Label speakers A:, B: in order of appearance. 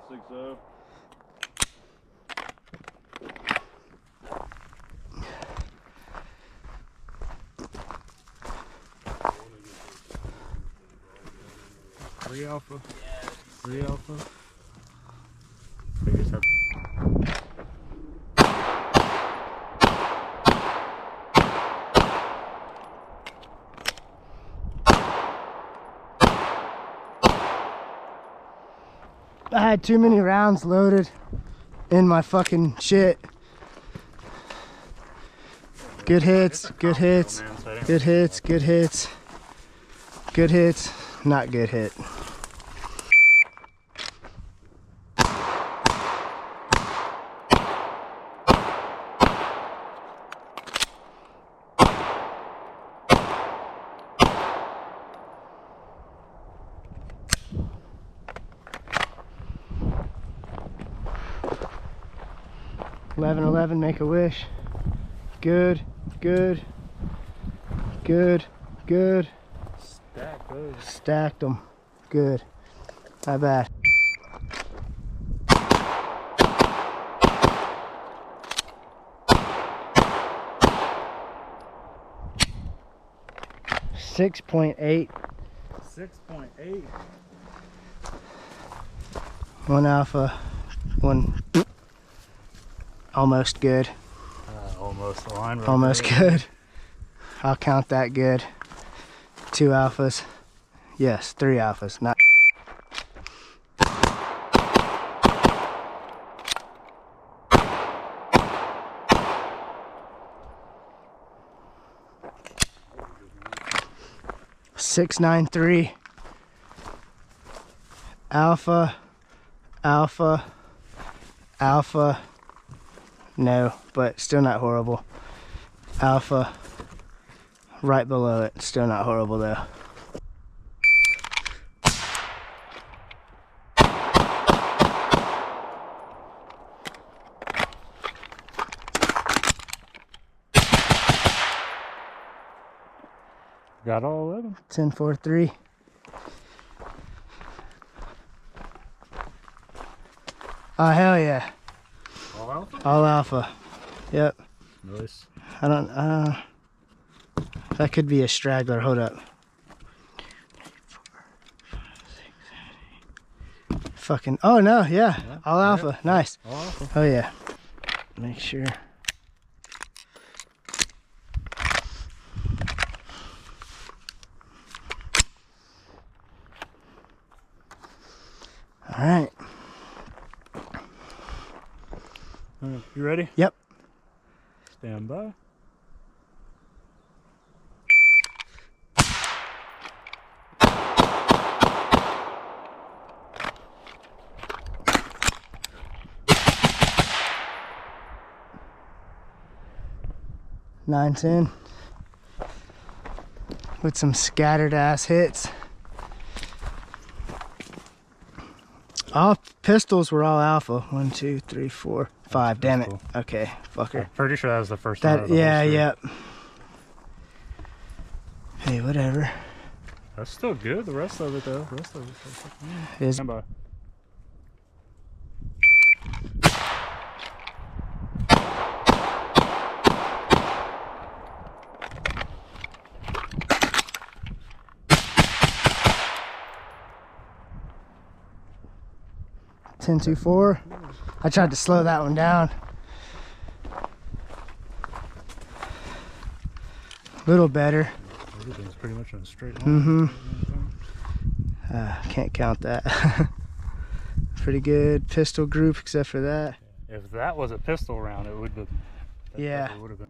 A: 160.
B: Three alpha.
C: Yeah.
B: 3 alpha.
D: I had too many rounds loaded in my fucking shit. Good hits, good hits, good hits, good hits, good hits, not good hit. $11.11, make a wish. Good, good, good, good.
B: Stack those.
D: Stacked them. Good. Not bad. $6.8.
B: 6.8.
D: One alpha, one almost good.
B: Almost aligned. Right
D: Almost
B: there.
D: good. I'll count that good. 2 alphas. Yes, 3 alphas. Not. $6.93. Alpha, alpha, alpha. No, but still not horrible. Alpha, right below it. Still not horrible though.
B: Got all 11.
D: 10.43. Oh hell yeah!
B: All alpha.
D: All alpha. Yep.
B: Nice.
D: I don't. That could be a straggler. Hold up. Fucking. Oh no! Yeah. All alpha. Nice.
B: All alpha.
D: Oh yeah. Make sure. All right.
B: You ready?
D: Yep.
B: Stand by.
D: $9.10 with some scattered ass hits. All pistols were all alpha. 1, 2, 3, 4, 5. Damn it.
B: Cool.
D: Okay, fucker.
B: I'm pretty sure that was the first one.
D: That yeah, yep. Hey, whatever.
B: That's still good. The rest of it though. The rest of it.
D: Is
B: Stand by.
D: $10.24. I tried to slow that one down. A little better.
B: Everything's pretty much on a straight line.
D: Can't count that. Pretty good pistol group except for that.
B: If that was a pistol round, it would have.
D: Yeah.
B: Would have been.